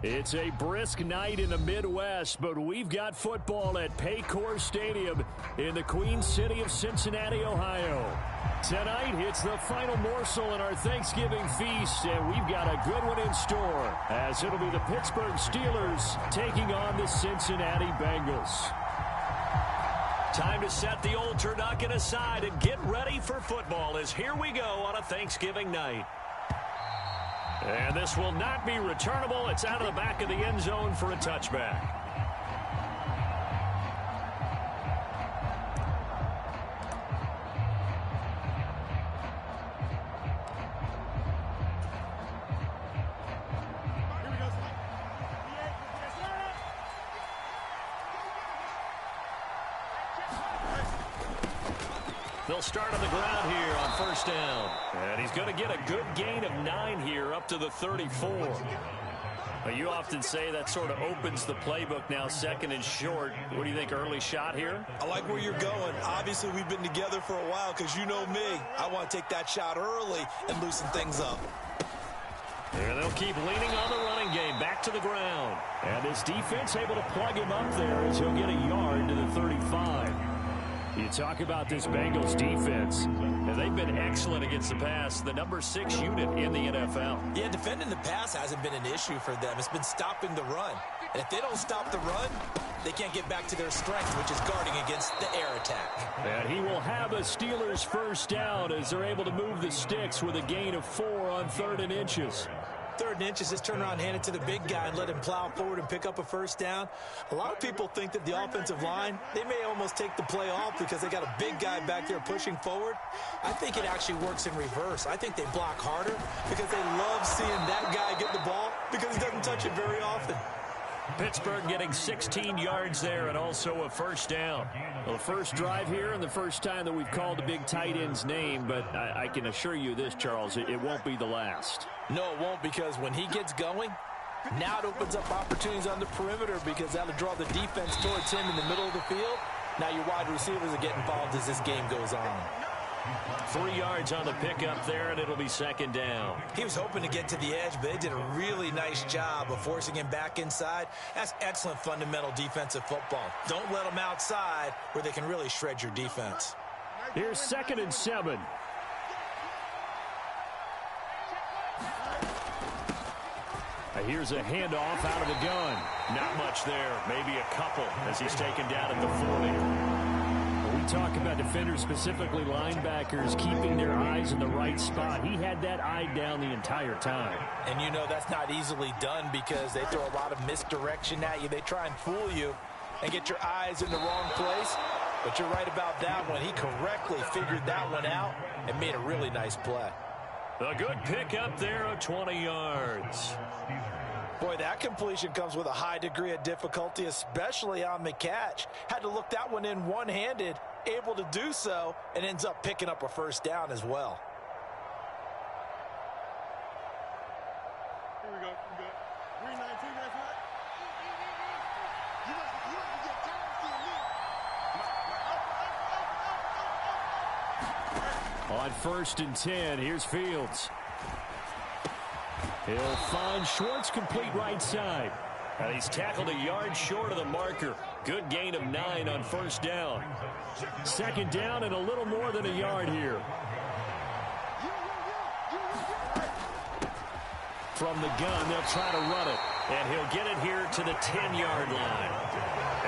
It's a brisk night in the Midwest, but we've got football at Paycor Stadium in the Queen City of Cincinnati, Ohio. Tonight, it's the final morsel in our Thanksgiving feast, and we've got a good one in store, as it'll be the Pittsburgh Steelers taking on the Cincinnati Bengals. Time to set the old turducken aside and get ready for football, as here we go on a Thanksgiving night. And this will not be returnable. It's out of the back of the end zone for a touchback. They'll start on the ground here on first down. And he's going to get a good gain of 9 here up to the 34. But you often say that sort of opens the playbook now, second and short. What do you think, early shot here? I like where you're going. Obviously, we've been together for a while because you know me. I want to take that shot early and loosen things up. And they'll keep leaning on the running game back to the ground. And this defense able to plug him up there as he'll get a yard to the 35. You talk about this Bengals defense, and they've been excellent against the pass, the number 6 unit in the NFL. Yeah, defending the pass hasn't been an issue for them. It's been stopping the run. And if they don't stop the run, they can't get back to their strength, which is guarding against the air attack. And he will have a Steelers first down as they're able to move the sticks with a gain of 4 on 3rd and inches. 3rd and inches, just turn around, hand it to the big guy, and let him plow forward and pick up a first down. A lot of people think that the offensive line, they may almost take the play off because they got a big guy back there pushing forward. I think it actually works in reverse. I think they block harder because they love seeing that guy get the ball because he doesn't touch it very often. Pittsburgh getting 16 yards there and also a first down. Well, the first drive here and the first time that we've called the big tight end's name, but I can assure you this, Charles, it won't be the last. No, it won't, because when he gets going, now it opens up opportunities on the perimeter because that'll draw the defense towards him in the middle of the field. Now your wide receivers are getting involved as this game goes on. 3 yards on the pickup there, and it'll be second down. He was hoping to get to the edge, but they did a really nice job of forcing him back inside. That's excellent fundamental defensive football. Don't let them outside where they can really shred your defense. Here's 2nd and 7. Here's a handoff out of the gun. Not much there. Maybe a couple as he's taken down at the 40. We talk about defenders, specifically linebackers, keeping their eyes in the right spot. He had that eye down the entire time. And you know that's not easily done because they throw a lot of misdirection at you. They try and fool you and get your eyes in the wrong place. But you're right about that one. He correctly figured that one out and made a really nice play. A good pick up there of 20 yards. Boy, that completion comes with a high degree of difficulty, especially on the catch. Had to look that one in one-handed, able to do so, and ends up picking up a first down as well. Here we go. We're good. 319, that's right. You must get tired of seeing me. On 1st and 10, here's Fields. He'll find Schwartz complete right side. And he's tackled a yard short of the marker. Good gain of 9 on first down. 2nd down and a little more than a yard here. From the gun, they'll try to run it. And he'll get it here to the 10-yard line.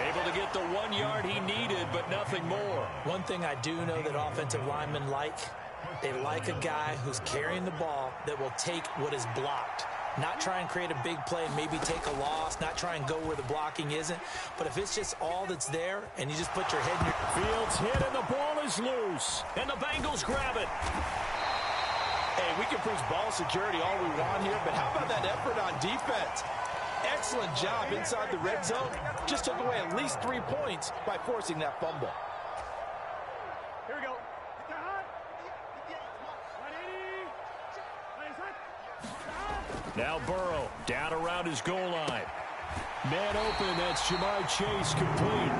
Able to get the 1 yard he needed, but nothing more. One thing I do know that offensive linemen like, they like a guy who's carrying the ball that will take what is blocked. Not try and create a big play and maybe take a loss, not try and go where the blocking isn't. But if it's just all that's there and you just put your head in your... Fields hit and the ball is loose. And the Bengals grab it. Hey, we can preach ball security all we want here, but how about that effort on defense? Excellent job inside the red zone. Just took away at least 3 points by forcing that fumble. Here we go. Now Burrow down around his goal line. Man open, that's Jamar Chase complete.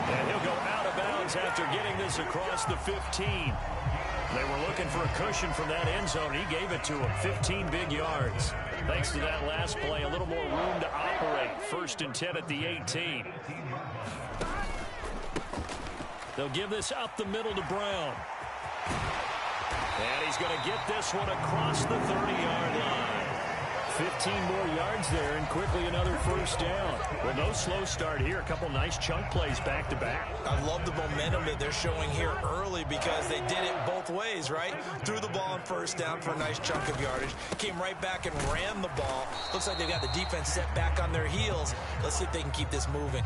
And he'll go out of bounds after getting this across the 15. They were looking for a cushion from that end zone. He gave it to him. 15 big yards. Thanks to that last play, a little more room to operate. 1st and 10 at the 18. They'll give this up the middle to Brown. And he's going to get this one across the 30-yard line. 15 more yards there, and quickly another 1st down. Well, no slow start here. A couple nice chunk plays back-to-back. I love the momentum that they're showing here early because they did it both ways, right? Threw the ball on 1st down for a nice chunk of yardage. Came right back and ran the ball. Looks like they've got the defense set back on their heels. Let's see if they can keep this moving.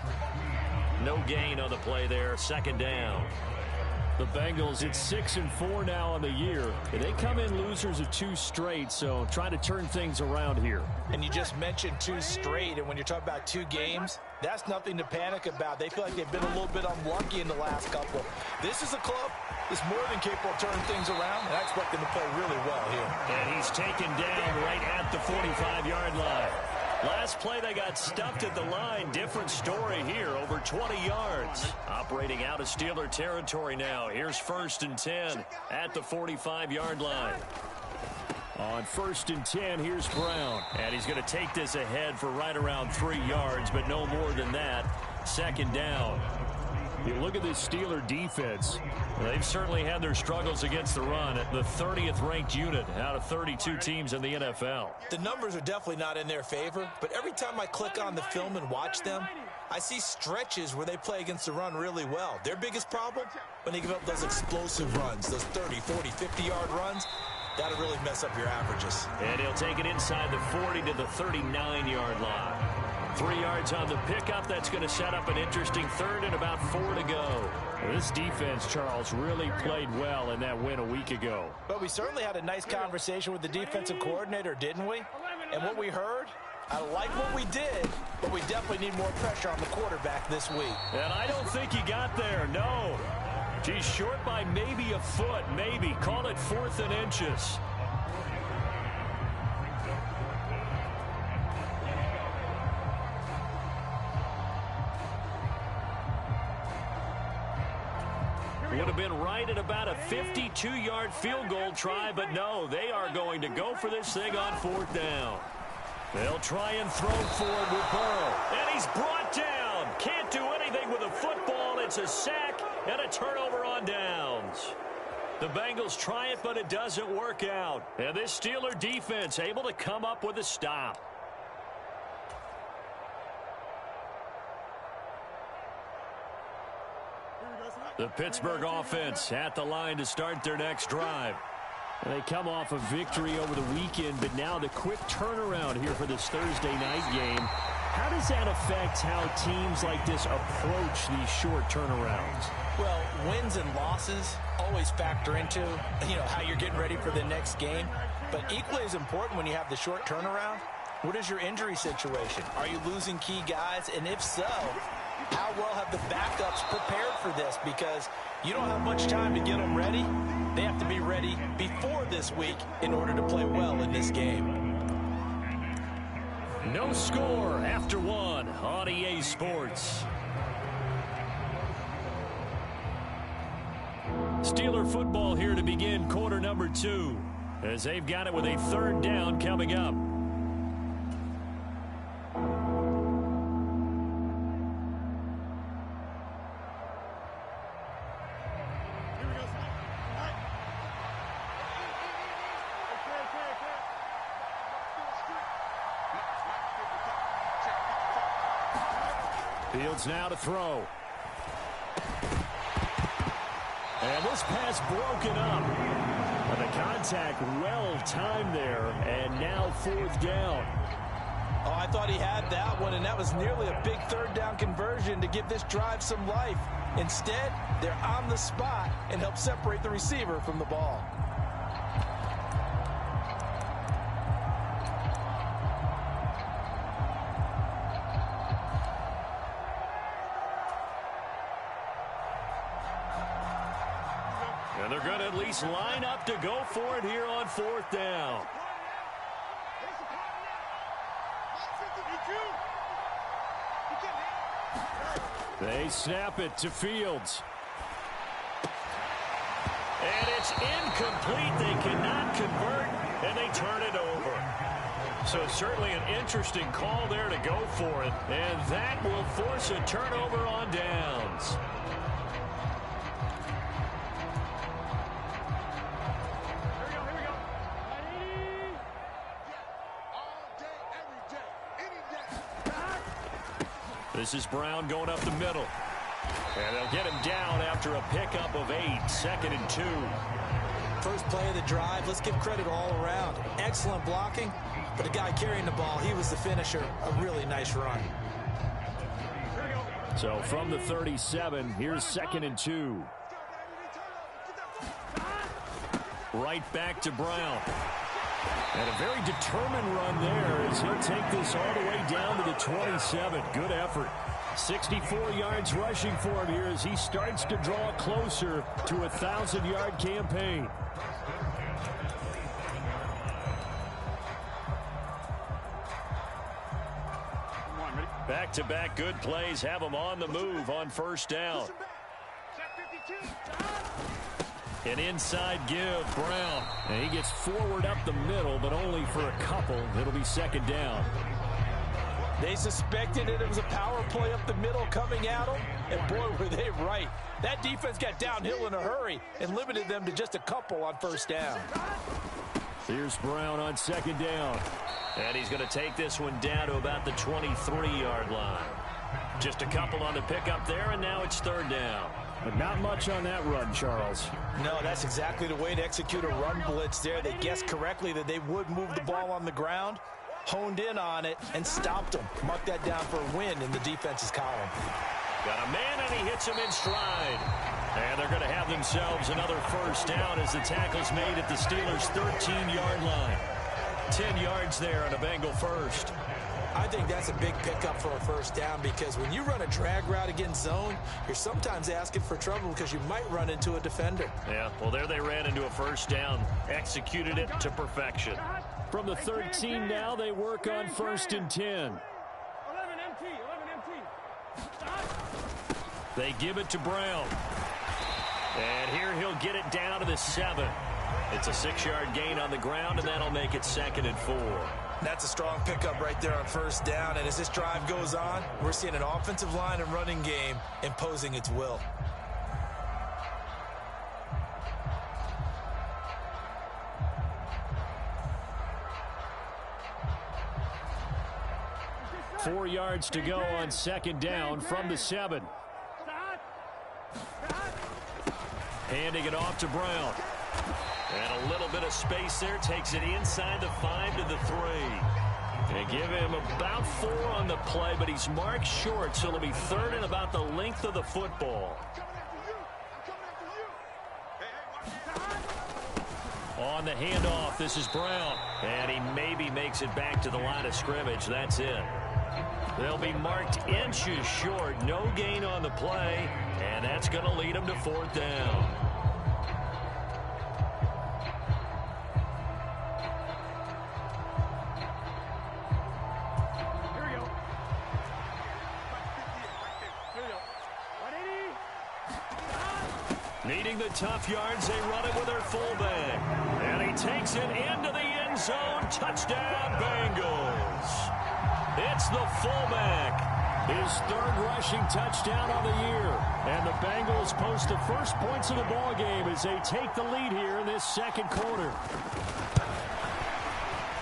No gain on the play there. 2nd down. The Bengals, it's 6-4 now on the year. And they come in losers of 2 straight, so trying to turn things around here. And you just mentioned 2 straight, and when you're talking about 2 games, that's nothing to panic about. They feel like they've been a little bit unlucky in the last couple. This is a club that's more than capable of turning things around, and I expect them to play really well here. And he's taken down right at the 45-yard line. Last play, they got stuffed at the line. Different story here, over 20 yards. Operating out of Steeler territory now. Here's 1st and 10 at the 45-yard line. On 1st and 10, here's Brown. And he's going to take this ahead for right around 3 yards, but no more than that. 2nd down. You look at this Steeler defense. They've certainly had their struggles against the run. At the 30th ranked unit out of 32 teams in the NFL. The numbers are definitely not in their favor, but every time I click on the film and watch them, I see stretches where they play against the run really well. Their biggest problem, when they give up those explosive runs, those 30, 40, 50-yard runs, that'll really mess up your averages. And he'll take it inside the 40 to the 39-yard line. 3 yards on the pickup. That's going to set up an interesting 3rd and about 4 to go. This defense, Charles, really played well in that win a week ago. But we certainly had a nice conversation with the defensive coordinator, didn't we? And what we heard, I like what we did, but we definitely need more pressure on the quarterback this week. And I don't think he got there, no. He's short by maybe a foot, maybe. Call it 4th and inches. Would have been right at about a 52-yard field goal try, but no, they are going to go for this thing on 4th down. They'll try and throw forward with Burrow. And he's brought down. Can't do anything with a football. It's a sack and a turnover on downs. The Bengals try it, but it doesn't work out. And this Steeler defense able to come up with a stop. The Pittsburgh offense at the line to start their next drive. They come off a victory over the weekend, but now the quick turnaround here for this Thursday night game. How does that affect how teams like this approach these short turnarounds? Well, wins and losses always factor into, how you're getting ready for the next game. But equally as important when you have the short turnaround, what is your injury situation? Are you losing key guys? And if so, how well have the backups prepared for this? Because you don't have much time to get them ready. They have to be ready before this week in order to play well in this game. No score after 1 on EA Sports. Steeler football here to begin quarter number 2, as they've got it with a 3rd down coming up. Fields now to throw. And this pass broken up. And the contact well timed there. And now 4th down. Oh, I thought he had that one, and that was nearly a big 3rd down conversion to give this drive some life. Instead, they're on the spot and help separate the receiver from the ball. And they're going to at least line up to go for it here on 4th down. They snap it to Fields. And it's incomplete. They cannot convert, and they turn it over. So certainly an interesting call there to go for it. And that will force a turnover on downs. This is Brown going up the middle. And they'll get him down after a pickup of 8, 2nd and 2. First play of the drive, let's give credit all around. Excellent blocking, but the guy carrying the ball, he was the finisher. A really nice run. So from the 37, here's 2nd and 2. Right back to Brown. And a very determined run there as he'll take this all the way down to the 27. Good effort. 64 yards rushing for him here as he starts to draw closer to a 1,000-yard campaign. Back-to-back good plays have him on the move on first down. An inside give, Brown. And he gets forward up the middle, but only for a couple. It'll be 2nd down. They suspected it was a power play up the middle coming at them, and boy, were they right. That defense got downhill in a hurry and limited them to just a couple on first down. Here's Brown on 2nd down. And he's going to take this one down to about the 23-yard line. Just a couple on the pickup there, and now it's 3rd down. But not much on that run, Charles. No, that's exactly the way to execute a run blitz there. They guessed correctly that they would move the ball on the ground, honed in on it, and stopped them. Marked that down for a win in the defense's column. Got a man, and he hits him in stride. And they're going to have themselves another first down as the tackle's made at the Steelers' 13-yard line. 10 yards there on a Bengal first. I think that's a big pickup for a first down because when you run a drag route against zone, you're sometimes asking for trouble because you might run into a defender. Yeah, well, there they ran into a first down, executed it to perfection. From the 13 now, they work on 1st and 10. 11 MT. They give it to Brown. And here he'll get it down to the 7. It's a 6-yard gain on the ground, and that'll make it 2nd and 4. That's a strong pickup right there on first down, and as this drive goes on, we're seeing an offensive line and running game imposing its will. Four yards to go on 2nd down from the 7. Handing it off to Brown. And a little bit of space there. Takes it inside the 5 to the 3. They give him about 4 on the play, but he's marked short, so it'll be 3rd and about the length of the football. On the handoff, this is Brown. And he maybe makes it back to the line of scrimmage. That's it. They'll be marked inches short. No gain on the play, and that's going to lead them to 4th down. Needing the tough yards, they run it with their fullback. And he takes it into the end zone. Touchdown, Bengals. It's the fullback. His 3rd rushing touchdown of the year. And the Bengals post the first points of the ball game as they take the lead here in this 2nd quarter.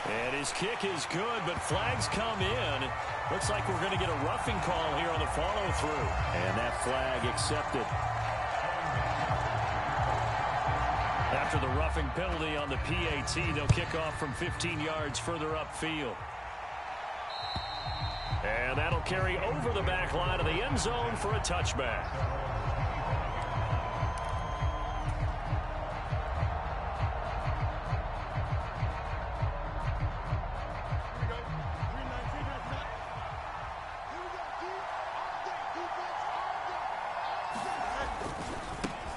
And his kick is good, but flags come in. Looks like we're going to get a roughing call here on the follow-through. And that flag accepted. After the roughing penalty on the PAT, they'll kick off from 15 yards further upfield. And that'll carry over the back line of the end zone for a touchback.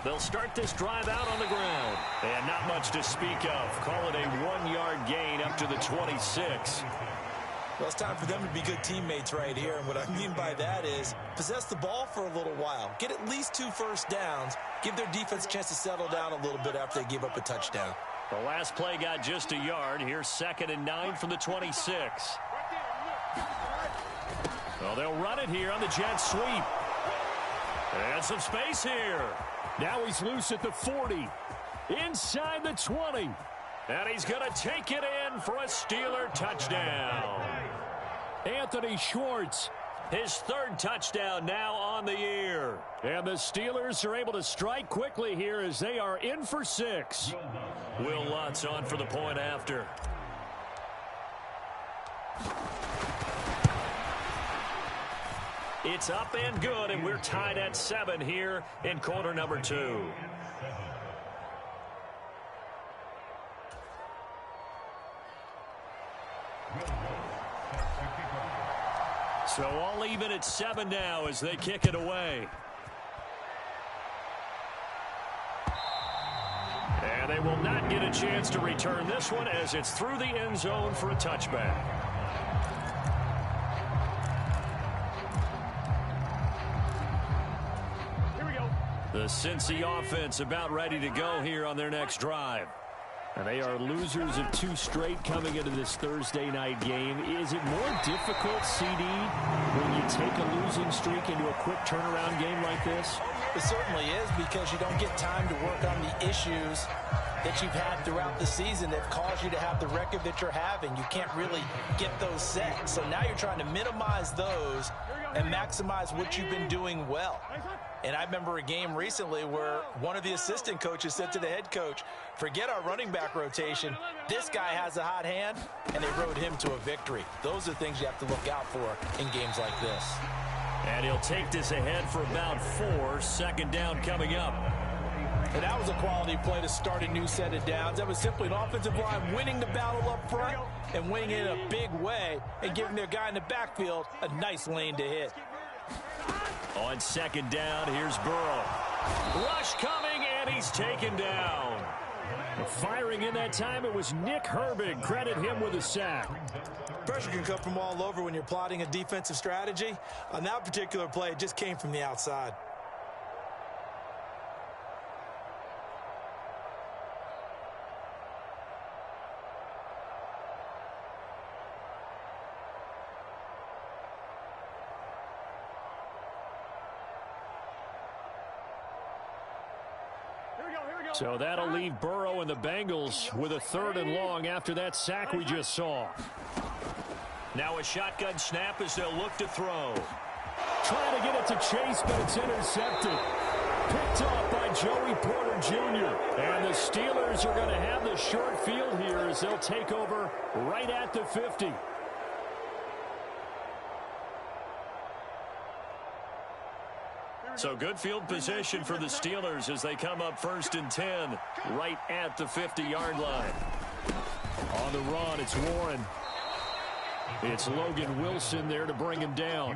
They'll start this drive out on the ground. And not much to speak of. Call it a 1-yard gain up to the 26. Well, it's time for them to be good teammates right here. And what I mean by that is possess the ball for a little while. Get at least 2 first downs. Give their defense a chance to settle down a little bit after they give up a touchdown. The last play got just a yard. Here's 2nd and 9 from the 26. Well, they'll run it here on the jet sweep. And some space here. Now he's loose at the 40. Inside the 20. And he's going to take it in for a Steeler touchdown. Anthony Schwartz, his 3rd touchdown now on the year. And the Steelers are able to strike quickly here as they are in for 6. Will Lutz on for the point after. It's up and good, and we're tied at 7 here in quarter number 2. So all even at 7 now as they kick it away. And they will not get a chance to return this one as it's through the end zone for a touchback. Here we go. The Cincy offense about ready to go here on their next drive. And they are losers of 2 straight coming into this Thursday night game. Is it more difficult, CD, when you take a losing streak into a quick turnaround game like this? It certainly is, because you don't get time to work on the issues that you've had throughout the season that caused you to have the record that you're having. You can't really get those set. So now you're trying to minimize those and maximize what you've been doing well. And I remember a game recently where one of the assistant coaches said to the head coach, forget our running back rotation. This guy has a hot hand, and they rode him to a victory. Those are things you have to look out for in games like this. And he'll take this ahead for about 4. 2nd down coming up. And that was a quality play to start a new set of downs. That was simply an offensive line winning the battle up front and winning it in a big way and giving their guy in the backfield a nice lane to hit. On 2nd down, here's Burrow. Rush coming, and he's taken down. Firing in that time, it was Nick Herbig. Credit him with a sack. Pressure can come from all over when you're plotting a defensive strategy. On that particular play, it just came from the outside. So that'll leave Burrow and the Bengals with a 3rd and long after that sack we just saw. Now a shotgun snap as they'll look to throw. Trying to get it to Chase, but it's intercepted. Picked off by Joey Porter Jr. And the Steelers are going to have the short field here as they'll take over right at the 50. So good field position for the Steelers as they come up 1st and 10 right at the 50-yard line. On the run, it's Warren. It's Logan Wilson there to bring him down.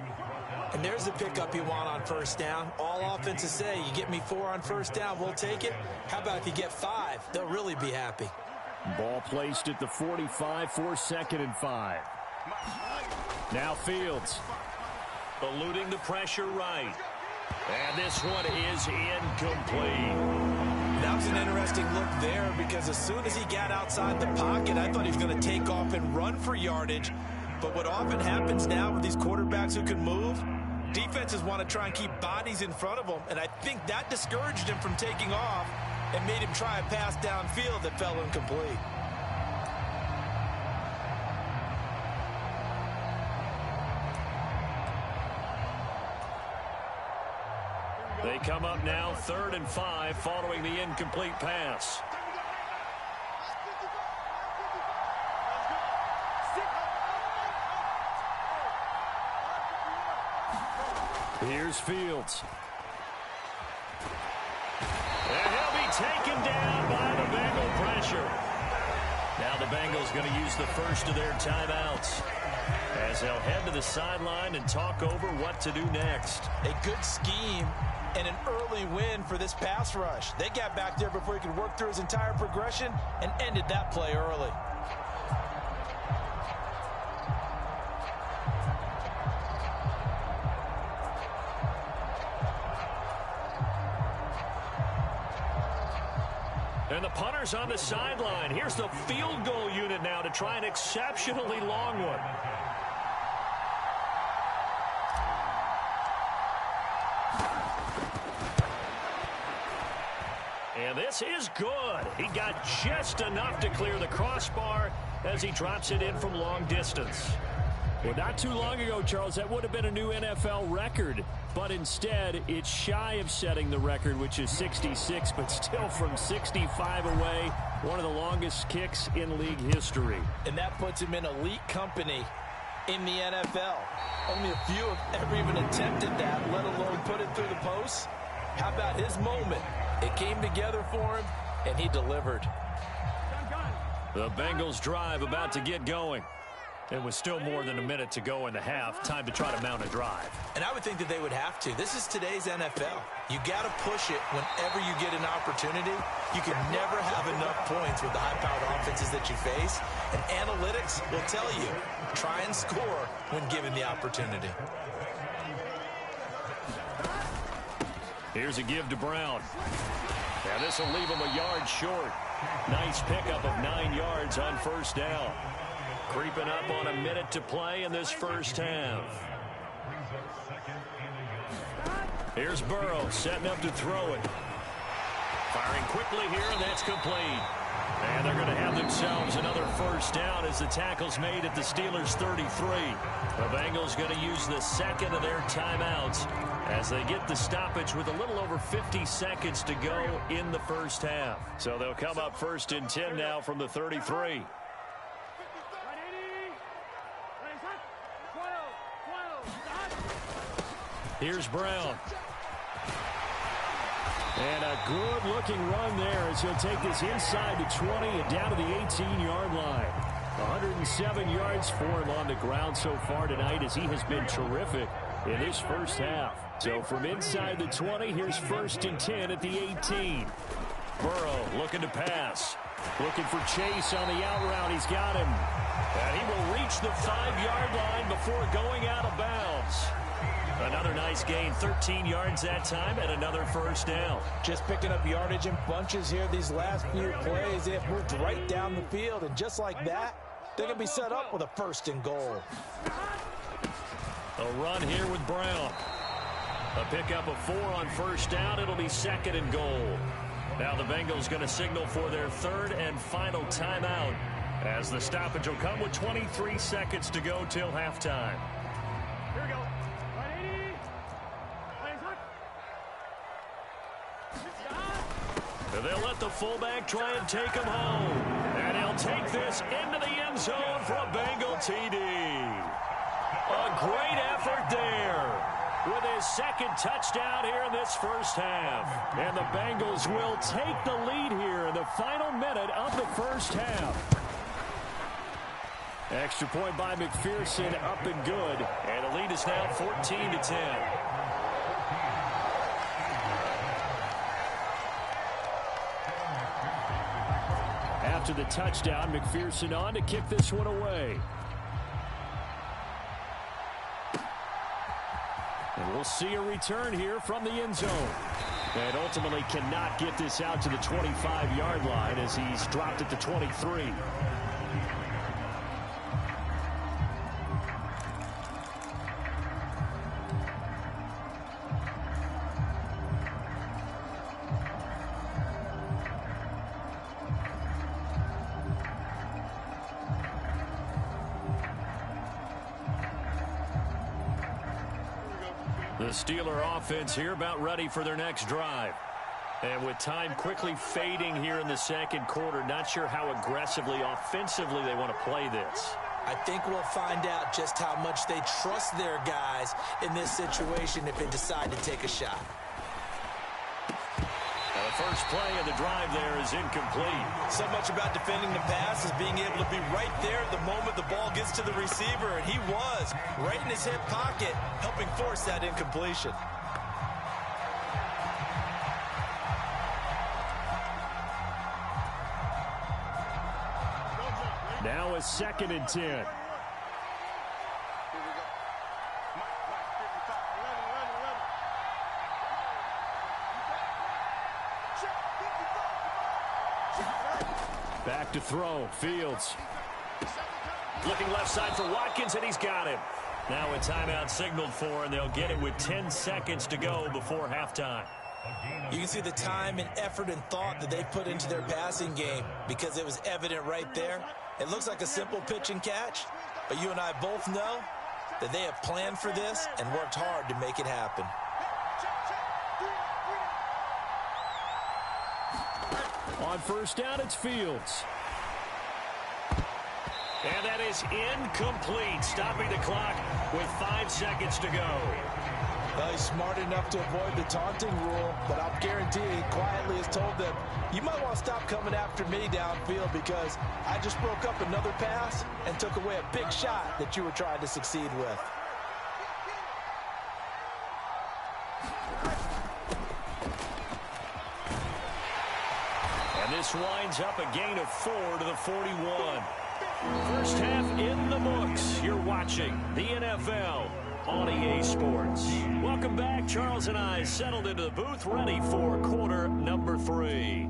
And there's the pickup you want on 1st down. All offenses say, you get me 4 on 1st down, we'll take it. How about if you get 5? They'll really be happy. Ball placed at the 45 for 2nd and 5. Now Fields. Eluding the pressure right. And this one is incomplete. That was an interesting look there because as soon as he got outside the pocket, I thought he was going to take off and run for yardage. But what often happens now with these quarterbacks who can move, defenses want to try and keep bodies in front of them. And I think that discouraged him from taking off and made him try a pass downfield that fell incomplete. They come up now 3rd and 5 following the incomplete pass. Here's Fields. And he'll be taken down by the Bengal pressure. Now the Bengals going to use the first of their timeouts as they'll head to the sideline and talk over what to do next. A good scheme and an early win for this pass rush. They got back there before he could work through his entire progression and ended that play early. And the punter's on the sideline. Here's the field goal unit now to try an exceptionally long one. And this is good. He got just enough to clear the crossbar as he drops it in from long distance. Well, not too long ago, Charles, that would have been a new NFL record. But instead, it's shy of setting the record, which is 66, but still from 65 away, one of the longest kicks in league history. And that puts him in elite company in the NFL. Only a few have ever even attempted that, let alone put it through the post. How about his moment? It came together for him, and he delivered. The Bengals drive about to get going. It was still more than a minute to go in the half. Time to try to mount a drive. And I would think that they would have to. This is today's NFL. You got to push it whenever you get an opportunity. You can never have enough points with the high-powered offenses that you face. And analytics will tell you, try and score when given the opportunity. Here's a give to Brown. Now this will leave him a yard short. Nice pickup of 9 yards on first down. Creeping up on a minute to play in this first half. Here's Burrow setting up to throw it. Firing quickly here, and that's complete. And they're going to have themselves another first down as the tackle's made at the Steelers' 33. The Bengals going to use the second of their timeouts as they get the stoppage with a little over 50 seconds to go in the first half. So they'll come up first and 10 now from the 33. Here's Brown. And a good-looking run there as he'll take this inside the 20 and down to the 18-yard line. 107 yards for him on the ground so far tonight as he has been terrific in this first half. So from inside the 20, here's first and 10 at the 18. Burrow looking to pass. Looking for Chase on the out route. He's got him. And he will reach the 5-yard line before going out of bounds. Another nice gain, 13 yards that time, and another first down. Just picking up yardage in bunches here these last few plays. They have moved right down the field, and just like that, they're going to be set up with a first and goal. A run here with Brown. A pickup of 4 on first down. It'll be second and goal. Now the Bengals going to signal for their third and final timeout as the stoppage will come with 23 seconds to go till halftime. Here we go. They'll let the fullback try and take him home. And he'll take this into the end zone for a Bengal TD. A great effort there with his second touchdown here in this first half. And the Bengals will take the lead here in the final minute of the first half. Extra point by McPherson, up and good. And the lead is now 14-10. After the touchdown, McPherson on to kick this one away. And we'll see a return here from the end zone. And ultimately cannot get this out to the 25-yard line as he's dropped at the 23. The Steeler offense here about ready for their next drive. And with time quickly fading here in the second quarter, not sure how aggressively, offensively they want to play this. I think we'll find out just how much they trust their guys in this situation if they decide to take a shot. Now the first play of the drive there is incomplete. So much about defending the pass is being able to be right there the moment the ball gets to the receiver, and he was right in his hip pocket, helping force that incompletion. Now a second and 10. Back to throw. Fields. Looking left side for Watkins, and he's got him. Now a timeout signaled for, and they'll get it with 10 seconds to go before halftime. You can see the time and effort and thought that they put into their passing game because it was evident right there. It looks like a simple pitch and catch, but you and I both know that they have planned for this and worked hard to make it happen. On first down, it's Fields. And that is incomplete, stopping the clock with 5 seconds to go. Well, he's smart enough to avoid the taunting rule, but I'll guarantee he quietly has told them, you might want to stop coming after me downfield because I just broke up another pass and took away a big shot that you were trying to succeed with. And this winds up a gain of 4 to the 41. First half in the books. You're watching the NFL on EA Sports. Welcome back. Charles and I settled into the booth, ready for quarter number 3.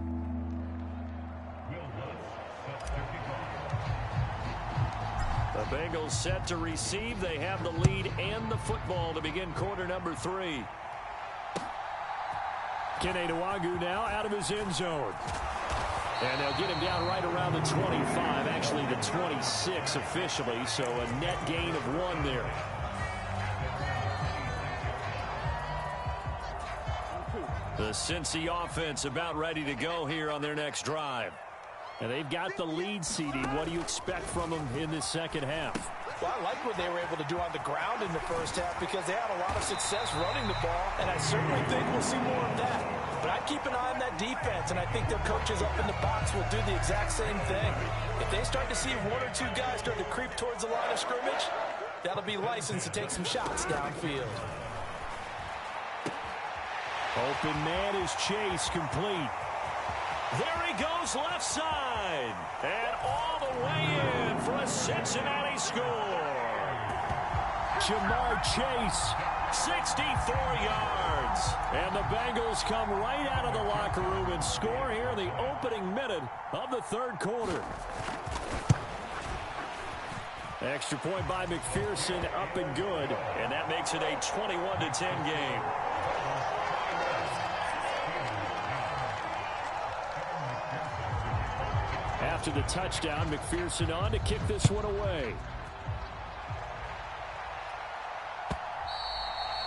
The Bengals set to receive. They have the lead and the football to begin quarter number 3. Kene Nwangwu now out of his end zone. And they'll get him down right around the 25, actually the 26 officially, so a net gain of 1 there. The Cincy offense about ready to go here on their next drive. And they've got the lead, CD. What do you expect from them in this second half? Well, I like what they were able to do on the ground in the first half because they had a lot of success running the ball, and I certainly think we'll see more of that. But I'd keep an eye on that defense, and I think their coaches up in the box will do the exact same thing. If they start to see 1 or 2 guys start to creep towards the line of scrimmage, that'll be licensed to take some shots downfield. Open man is Chase, complete. There he goes left side. And all the way in for a Cincinnati score. Ja'Marr Chase, 64 yards. And the Bengals come right out of the locker room and score here in the opening minute of the third quarter. Extra point by McPherson, up and good. And that makes it a 21-10 game. After the touchdown, McPherson on to kick this one away.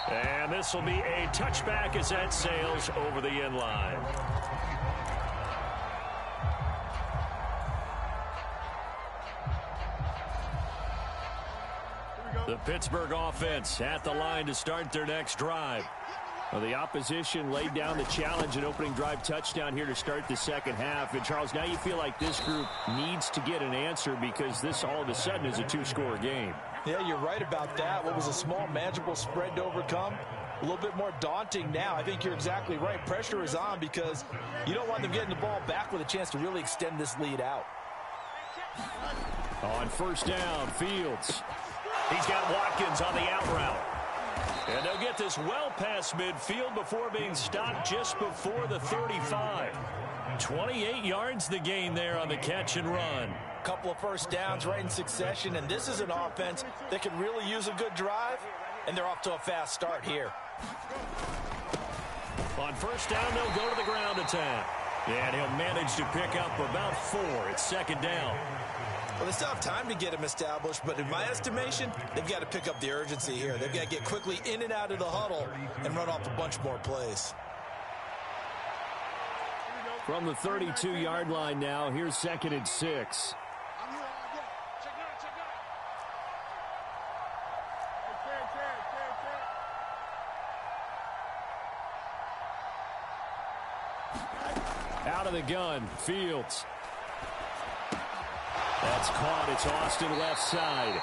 And this will be a touchback as that sails over the end line. The Pittsburgh offense at the line to start their next drive. Well, the opposition laid down the challenge and opening drive touchdown here to start the second half. And, Charles, now you feel like this group needs to get an answer because this all of a sudden is a 2-score game. Yeah, you're right about that. What was a small, manageable spread to overcome, a little bit more daunting now. I think you're exactly right. Pressure is on because you don't want them getting the ball back with a chance to really extend this lead out. On first down, Fields. He's got Watkins on the out route. And they'll get this well past midfield before being stopped just before the 35. 28 yards the gain there on the catch and run. Couple of first downs right in succession, and this is an offense that can really use a good drive, and they're off to a fast start here. On first down, they'll go to the ground attack. And he'll manage to pick up about 4. It's second down. Well, they still have time to get him established, but in my estimation, they've got to pick up the urgency here. They've got to get quickly in and out of the huddle and run off a bunch more plays. From the 32-yard line now, here's 2nd and 6. Out of the gun, Fields. That's caught. It's Austin left side.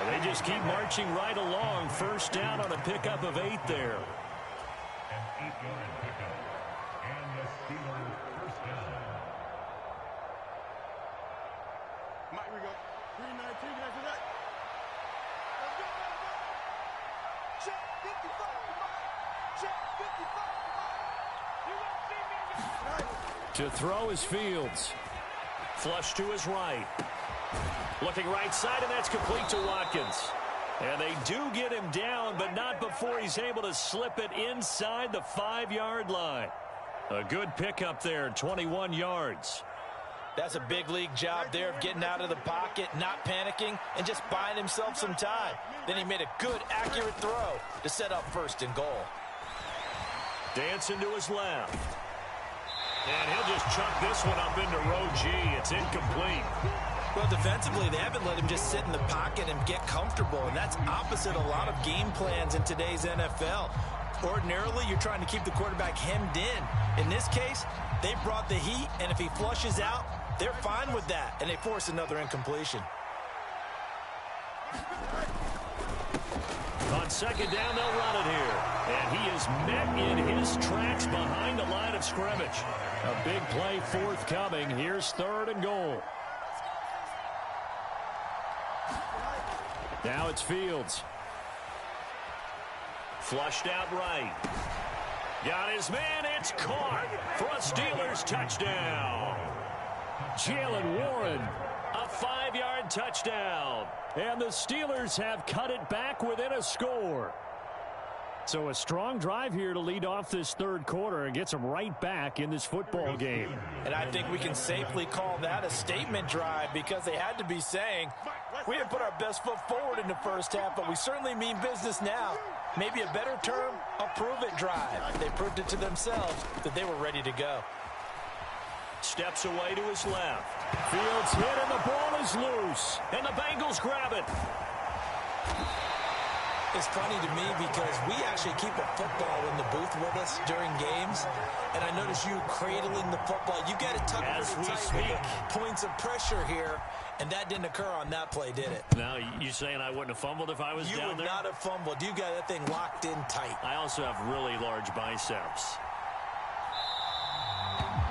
And they just keep marching right along. First down on a pickup of 8 there. An 8-yard pickup. And the Steelers first down. Mike, we go. 319, that's right. Let's go, let's go. Check 55, Mike. Check 55, Mike. You won't see me again. To throw is Fields. Flush to his right. Looking right side, and that's complete to Watkins. And they do get him down, but not before he's able to slip it inside the 5-yard line. A good pickup there, 21 yards. That's a big league job there of getting out of the pocket, not panicking, and just buying himself some time. Then he made a good, accurate throw to set up 1st and goal. Dancing to his left. And he'll just chuck this one up into row G. It's incomplete. Well, defensively, they haven't let him just sit in the pocket and get comfortable, and that's opposite a lot of game plans in today's NFL. Ordinarily, you're trying to keep the quarterback hemmed in. In this case, they brought the heat, and if he flushes out, they're fine with that, and they force another incompletion. On 2nd down, they'll run it here. And he is met in his tracks behind the line of scrimmage. A big play forthcoming. Here's 3rd and goal. Now it's Fields. Flushed out right. Got his man. It's caught for a Steelers touchdown. Jaylen Warren, a 5-yard touchdown. And the Steelers have cut it back within a score. So a strong drive here to lead off this 3rd quarter and gets them right back in this football game. And I think we can safely call that a statement drive because they had to be saying, we didn't put our best foot forward in the 1st half, but we certainly mean business now. Maybe a better term, a prove-it drive. They proved it to themselves that they were ready to go. Steps away to his left. Fields hit and the ball is loose. And the Bengals grab it. It's funny to me because we actually keep a football in the booth with us during games. And I notice you cradling the football. You got it tucked as we tight speak. Points of pressure here. And that didn't occur on that play, did it? Now, you saying I wouldn't have fumbled if I was down there? You would not have fumbled. You got that thing locked in tight. I also have really large biceps.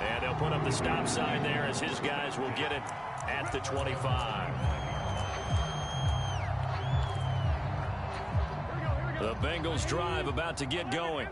And they'll put up the stop sign there as his guys will get it at the 25. The Bengals drive about to get going.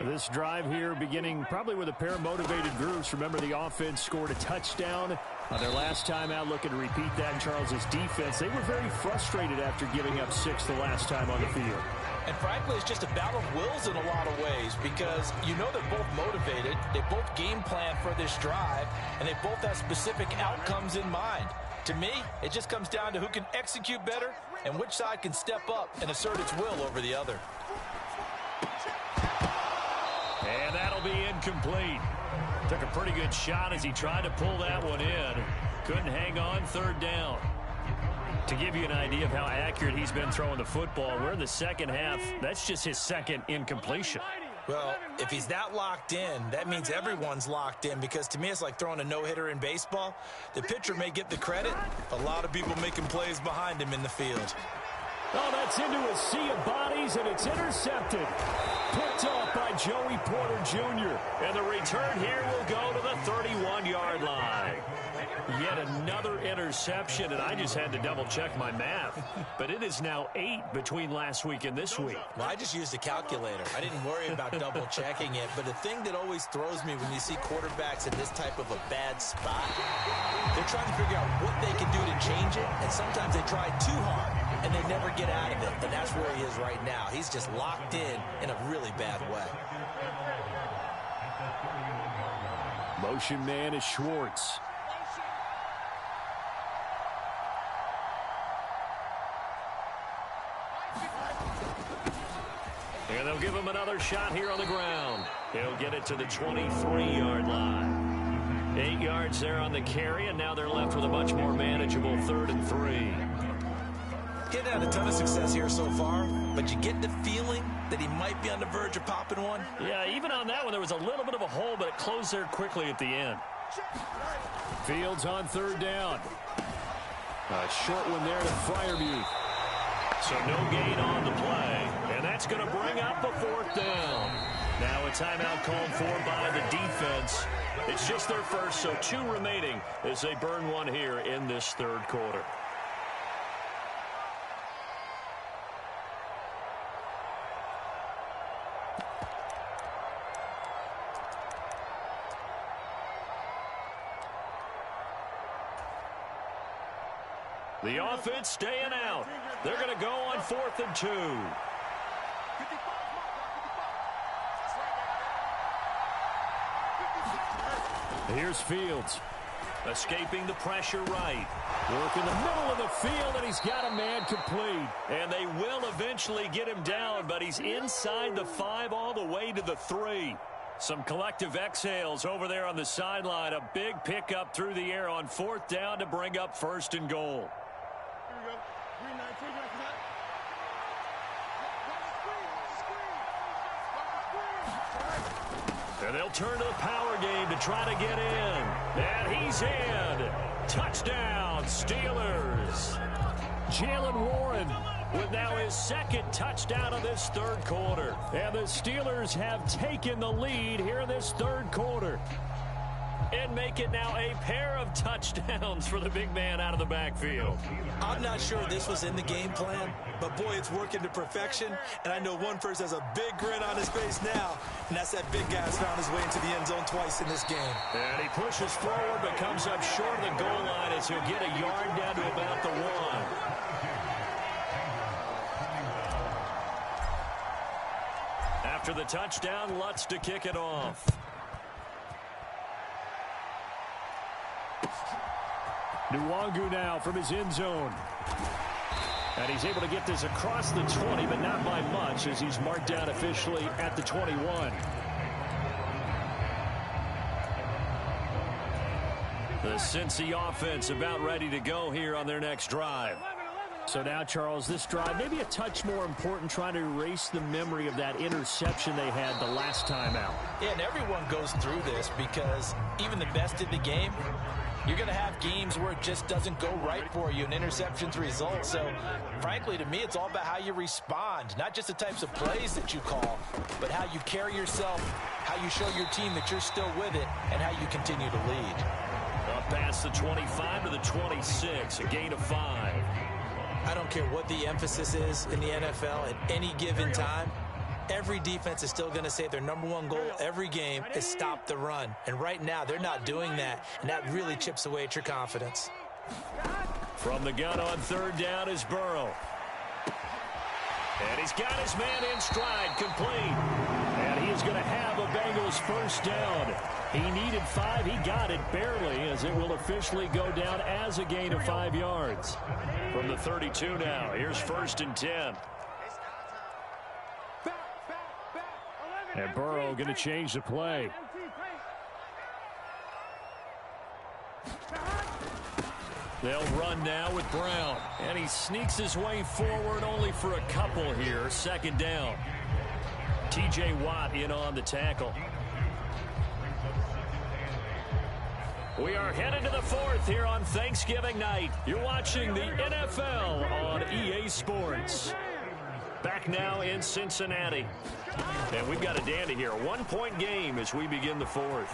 This drive here beginning probably with a pair of motivated groups. Remember, the offense scored a touchdown on their last time out, looking to repeat that in Charles's defense. They were very frustrated after giving up 6 the last time on the field. And frankly, it's just a battle of wills in a lot of ways because you know they're both motivated. They both game plan for this drive, and they both have specific outcomes in mind. To me, it just comes down to who can execute better and which side can step up and assert its will over the other. And that'll be incomplete. Took a pretty good shot as he tried to pull that one in. Couldn't hang on 3rd down. To give you an idea of how accurate he's been throwing the football, we're in the 2nd half. That's just his 2nd incompletion. Well, if he's that locked in, that means everyone's locked in because to me it's like throwing a no-hitter in baseball. The pitcher may get the credit. A lot of people making plays behind him in the field. Oh, that's into a sea of bodies, and it's intercepted. Picked off by Joey Porter Jr. And the return here will go to the 31-yard line. Yet another interception, and I just had to double-check my math. But it is now 8 between last week and this week. Well, I just used a calculator. I didn't worry about double-checking it. But the thing that always throws me when you see quarterbacks in this type of a bad spot, they're trying to figure out what they can do to change it, and sometimes they try too hard, and they never get out of it. And that's where he is right now. He's just locked in a really bad way. Motion man is Schwartz. And they'll give him another shot here on the ground. He'll get it to the 23-yard line. 8 yards there on the carry, and now they're left with a much more manageable 3rd and 3. He's had a ton of success here so far, but you get the feeling that he might be on the verge of popping one. Yeah, even on that one, there was a little bit of a hole, but it closed there quickly at the end. Fields on 3rd down. A short one there to Freiermuth. So no gain on the play, and that's going to bring up a 4th down. Now a timeout called for by the defense. It's just their first, so 2 remaining as they burn one here in this 3rd quarter. The offense staying out. They're going to go on 4th and 2. Here's Fields. Escaping the pressure right. Work in the middle of the field, and he's got a man complete. And they will eventually get him down, but he's inside the 5 all the way to the 3. Some collective exhales over there on the sideline. A big pickup through the air on 4th down to bring up 1st and goal. Here we go. 319, And they'll turn to the power game to try to get in. And he's in. Touchdown, Steelers. Jaylen Warren with now his 2nd touchdown of this 3rd quarter. And the Steelers have taken the lead here in this 3rd quarter. And make it now a pair of touchdowns for the big man out of the backfield. I'm not sure this was in the game plan, but boy, it's working to perfection. And I know one person has a big grin on his face now, and that's that big guy's found his way into the end zone twice in this game. And he pushes forward, but comes up short of the goal line as he'll get a yard down to about the 1. After the touchdown, Lutz to kick it off. Nwangu now from his end zone. And he's able to get this across the 20, but not by much as he's marked down officially at the 21. The Cincy offense about ready to go here on their next drive. So now, Charles, this drive maybe a touch more important, trying to erase the memory of that interception they had the last time out. Yeah, and everyone goes through this because even the best in the game, you're going to have games where it just doesn't go right for you, and interceptions result. So, frankly, to me, it's all about how you respond, not just the types of plays that you call, but how you carry yourself, how you show your team that you're still with it, and how you continue to lead. Up past the 25 to the 26, a gain of 5. I don't care what the emphasis is in the NFL at any given time. Every defense is still going to say their #1 goal every game is stop the run. And right now, they're not doing that, and that really chips away at your confidence. From the gun on 3rd down is Burrow. And he's got his man in stride, complete. And he is going to have a Bengals 1st down. He needed 5. He got it barely, as it will officially go down as a gain of 5 yards. From the 32 now, here's 1st and 10. And Burrow going to change the play. They'll run now with Brown. And he sneaks his way forward only for a couple here. 2nd down. T.J. Watt in on the tackle. We are headed to the 4th here on Thanksgiving night. You're watching the NFL on EA Sports. Back now in Cincinnati. And we've got a dandy here. A 1-point game as we begin the 4th.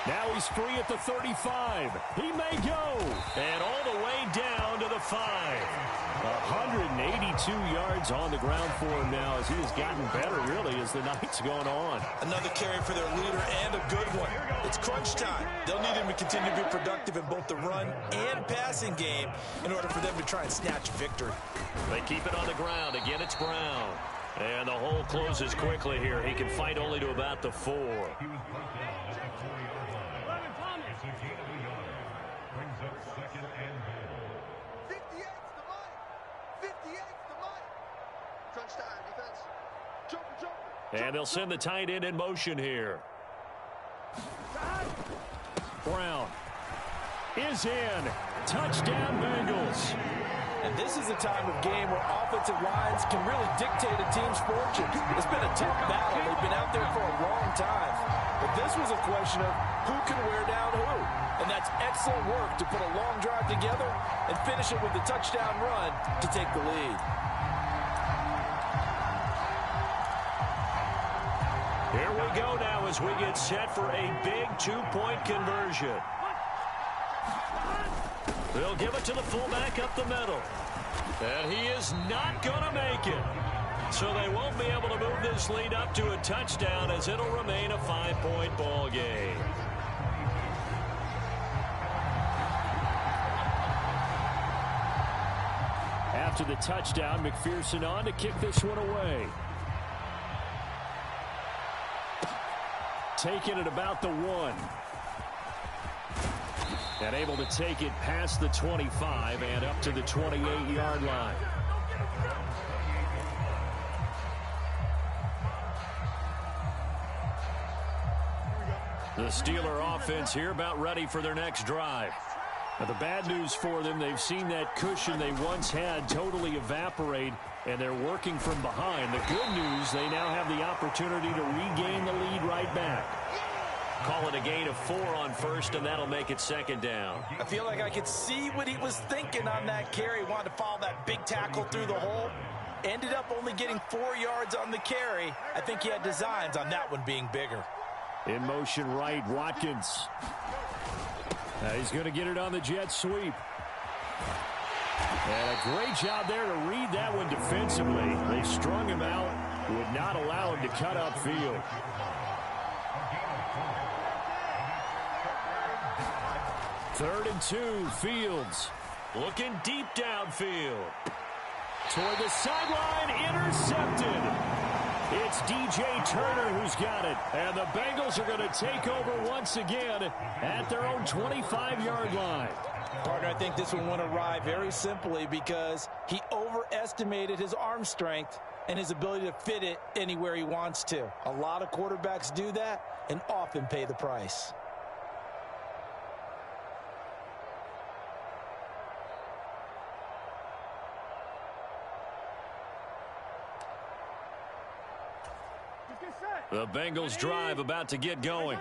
Now he's free at the 35. He may go. And all the way down to the 5. 182 yards on the ground for him now as he has gotten better, really, as the night's going on. Another carry for their leader and a good one. It's crunch time. They'll need him to continue to be productive in both the run and passing game in order for them to try and snatch victory. They keep it on the ground. Again, it's Brown. And the hole closes quickly here. He can fight only to about the 4. And they'll send the tight end in motion here. Brown is in. Touchdown, Bengals. And this is a time of game where offensive lines can really dictate a team's fortune. It's been a tough battle. They've been out there for a long time. But this was a question of who can wear down who. And that's excellent work to put a long drive together and finish it with a touchdown run to take the lead. Here we go now as we get set for a big 2-point conversion. They'll give it to the fullback up the middle. And he is not going to make it. So they won't be able to move this lead up to a touchdown as it'll remain a 5-point ball game. to the touchdown. McPherson on to kick this one away. Taking it about the 1. And able to take it past the 25 and up to the 28-yard line. The Steeler offense here about ready for their next drive. Now, the bad news for them, they've seen that cushion they once had totally evaporate, and they're working from behind. The good news, they now have the opportunity to regain the lead right back. Call it a gain of 4 on first, and that'll make it second down. I feel like I could see what he was thinking on that carry. Wanted to follow that big tackle through the hole. Ended up only getting 4 yards on the carry. I think he had designs on that one being bigger. In motion right, Watkins. He's going to get it on the jet sweep. And a great job there to read that one defensively. They strung him out, would not allow him to cut upfield. Third and 2, Fields. Looking deep downfield. Toward the sideline, intercepted. It's DJ Turner who's got it. And the Bengals are going to take over once again at their own 25-yard line. Partner, I think this one went awry very simply because he overestimated his arm strength and his ability to fit it anywhere he wants to. A lot of quarterbacks do that and often pay the price. The Bengals drive about to get going.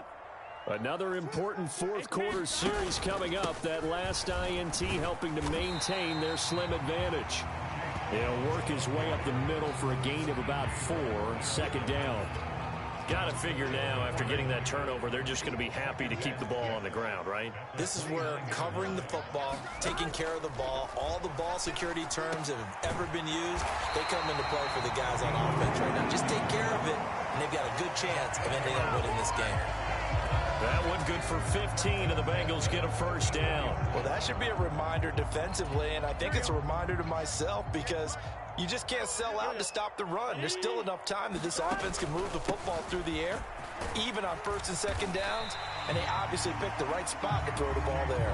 Another important fourth quarter series coming up. That last INT helping to maintain their slim advantage. He'll work his way up the middle for a gain of about 4. Second down. Got to figure now, after getting that turnover, they're just going to be happy to keep the ball on the ground, right? This is where covering the football, taking care of the ball, all the ball security terms that have ever been used, they come into play for the guys on offense right now. Just take care of it, and they've got a good chance of ending up winning this game. That one good for 15, and the Bengals get a first down. Well, that should be a reminder defensively, and I think it's a reminder to myself because you just can't sell out to stop the run. There's still enough time that this offense can move the football through the air, even on first and second downs, and they obviously picked the right spot to throw the ball there.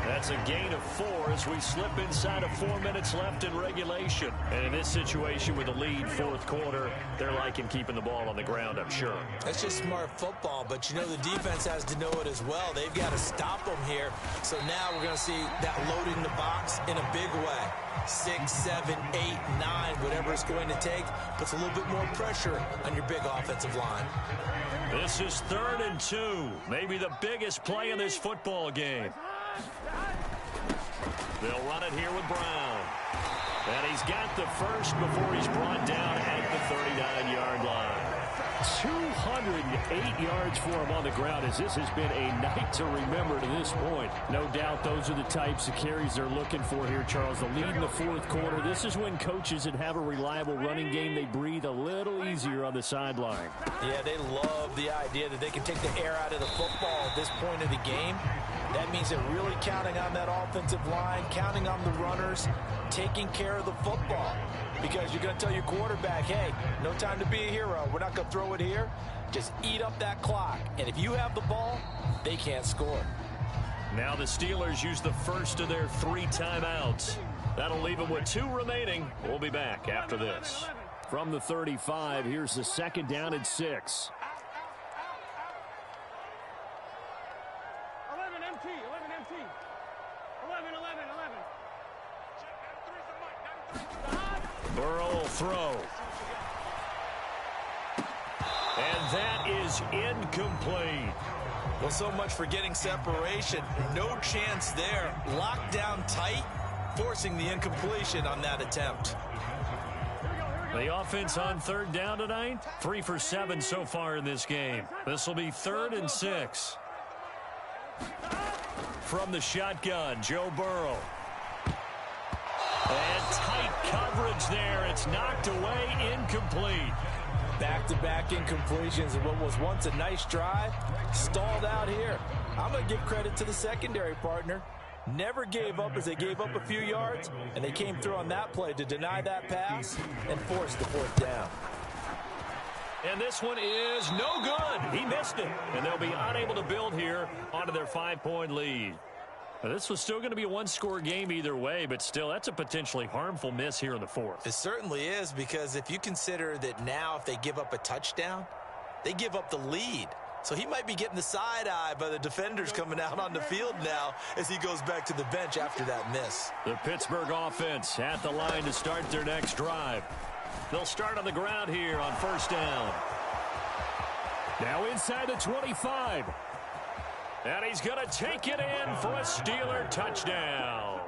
That's a gain of 4 as we slip inside of 4 minutes left in regulation. And in this situation with a lead fourth quarter, they're liking keeping the ball on the ground, I'm sure. That's just smart football, but you know the defense has to know it as well. They've got to stop them here. So now we're going to see that loading the box in a big way. 6, 7, 8, 9, whatever it's going to take, puts a little bit more pressure on your big offensive line. This is 3rd and 2, maybe the biggest play in this football game. They'll run it here with Brown. And he's got the first before he's brought down at the 39-yard line. 208 yards for him on the ground as this has been a night to remember to this point. No doubt those are the types of carries they're looking for here, Charles. The lead in the fourth quarter. This is when coaches that have a reliable running game, they breathe a little easier on the sideline. Yeah, they love the idea that they can take the air out of the football at this point of the game. That means they're really counting on that offensive line, counting on the runners, taking care of the football. Because you're going to tell your quarterback, hey, no time to be a hero. We're not going to throw it here. Just eat up that clock. And if you have the ball, they can't score. Now the Steelers use the first of their 3 timeouts. That'll leave them with 2 remaining. We'll be back after this. From the 35, here's the second down and 6. 11 MT, 11 MT. 11, 11, 11. Burrow will throw. And that is incomplete. Well, so much for getting separation. No chance there. Locked down tight, forcing the incompletion on that attempt. The offense on 3rd down tonight, 3 for 7 so far in this game. This will be 3rd and 6. From the shotgun, Joe Burrow. And tight coverage there. It's knocked away, incomplete. Back-to-back incompletions of what was once a nice drive, stalled out here. I'm going to give credit to the secondary partner. never gave up as they gave up a few yards, and they came through on that play to deny that pass and force the fourth down. And this one is no good. He missed it. And they'll be unable to build here onto their 5-point lead. Now, this was still going to be a one-score game either way, but still, that's a potentially harmful miss here in the fourth. It certainly is, because if you consider that now if they give up a touchdown, they give up the lead. So he might be getting the side eye by the defenders coming out on the field now as he goes back to the bench after that miss. The Pittsburgh offense at the line to start their next drive. They'll start on the ground here on first down. Now inside the 25. And he's going to take it in for a Steeler touchdown.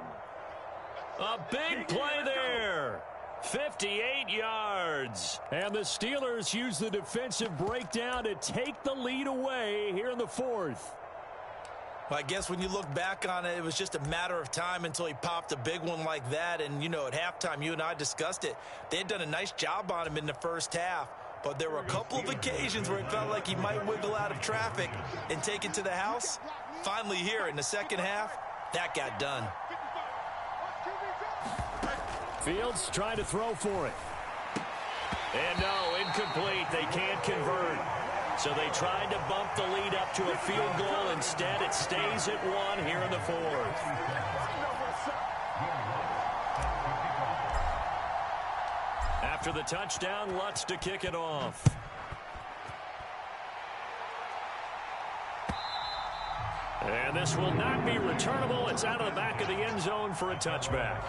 A big play there. 58 yards. And the Steelers use the defensive breakdown to take the lead away here in the fourth. Well, I guess when you look back on it, it was just a matter of time until he popped a big one like that. And, you know, at halftime, you and I discussed it. They had done a nice job on him in the first half. But there were a couple of occasions where it felt like he might wiggle out of traffic and take it to the house. Finally here in the second half, that got done. Fields trying to throw for it. And no, incomplete. They can't convert. So they tried to bump the lead up to a field goal. Instead, it stays at 1 here in the fourth. After the touchdown, Lutz to kick it off. And this will not be returnable. It's out of the back of the end zone for a touchback.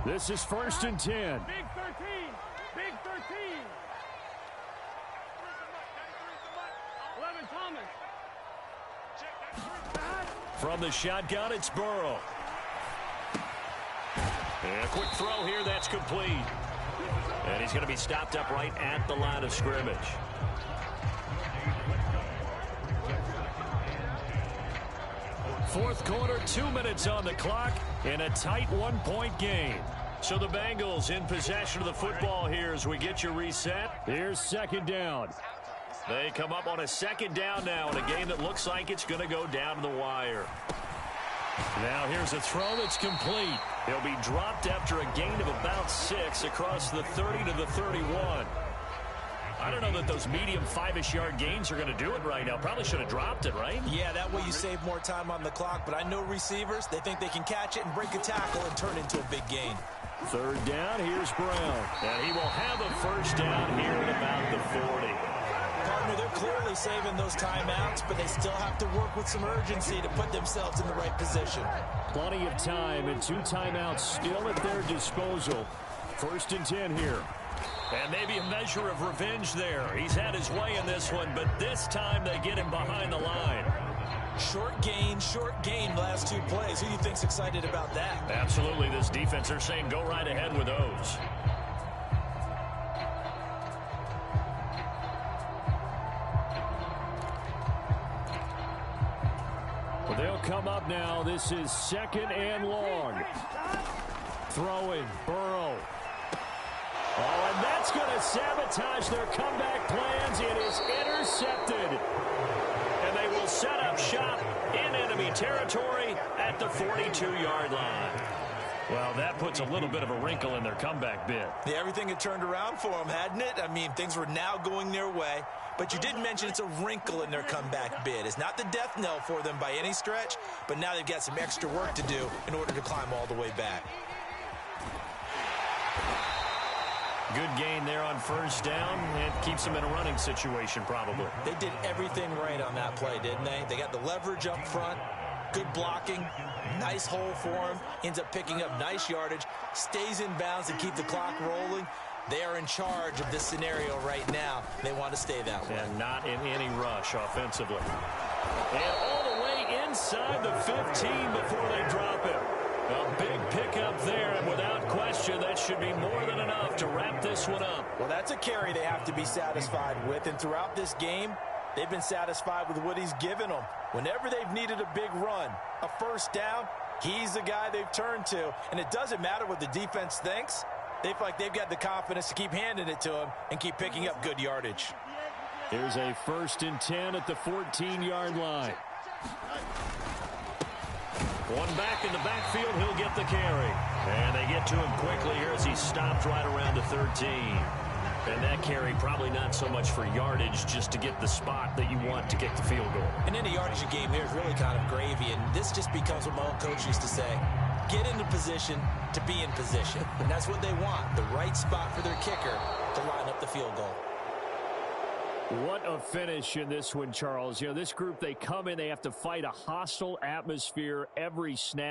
This is 1st and 10. Big 13. Big 13. 11 Thomas. From the shotgun, it's Burrow. And a quick throw here, that's complete. And he's going to be stopped up right at the line of scrimmage. Fourth quarter, 2 minutes on the clock in a tight 1-point game. So the Bengals in possession of the football here as we get you reset. Here's second down. They come up on a second down now in a game that looks like it's going to go down to the wire. Now here's a throw that's complete. He'll be dropped after a gain of about 6 across the 30 to the 31. I don't know that those medium 5-ish yard gains are going to do it right now. Probably should have dropped it, right? Yeah, that way you save more time on the clock. But I know receivers, they think they can catch it and break a tackle and turn into a big gain. Third down, here's Brown. And he will have a first down here at about the 40. Partner, they're clearly saving those timeouts, but they still have to work with some urgency to put themselves in the right position. Plenty of time and 2 timeouts still at their disposal. 1st and 10 here. And maybe a measure of revenge there. He's had his way in this one, but this time they get him behind the line. Short gain, last 2 plays. Who do you think's excited about that? Absolutely. This defense, they're saying go right ahead with those. Well, they'll come up now. This is 2nd and long. Throwing, Burrow. Oh, and that's going to sabotage their comeback plans. It is intercepted. And they will set up shop in enemy territory at the 42-yard line. Well, that puts a little bit of a wrinkle in their comeback bid. Yeah, everything had turned around for them, hadn't it? I mean, things were now going their way. But you did mention it's a wrinkle in their comeback bid. It's not the death knell for them by any stretch, but now they've got some extra work to do in order to climb all the way back. Good gain there on first down. It keeps them in a running situation probably. They did everything right on that play, didn't they? They got the leverage up front, good blocking, nice hole for him, ends up picking up nice yardage, stays in bounds to keep the clock rolling. They are in charge of this scenario right now. They want to stay that way. And not in any rush offensively. And all the way inside the 15 before they drop it. A big pickup there, and without question, that should be more than enough to wrap this one up. Well, that's a carry they have to be satisfied with, and throughout this game, they've been satisfied with what he's given them. Whenever they've needed a big run, a first down, he's the guy they've turned to, and it doesn't matter what the defense thinks. They feel like they've got the confidence to keep handing it to him and keep picking up good yardage. Here's a 1st and 10 at the 14-yard line. One back in the backfield, he'll get the carry. And they get to him quickly here as he stopped right around the 13. And that carry probably not so much for yardage, just to get the spot that you want to kick the field goal. And in the yardage game there is really kind of gravy, and this just becomes what my old coach used to say. Get into position to be in position. And that's what they want, the right spot for their kicker to line up the field goal. What a finish in this one, Charles. You know, this group, they come in, they have to fight a hostile atmosphere every snap.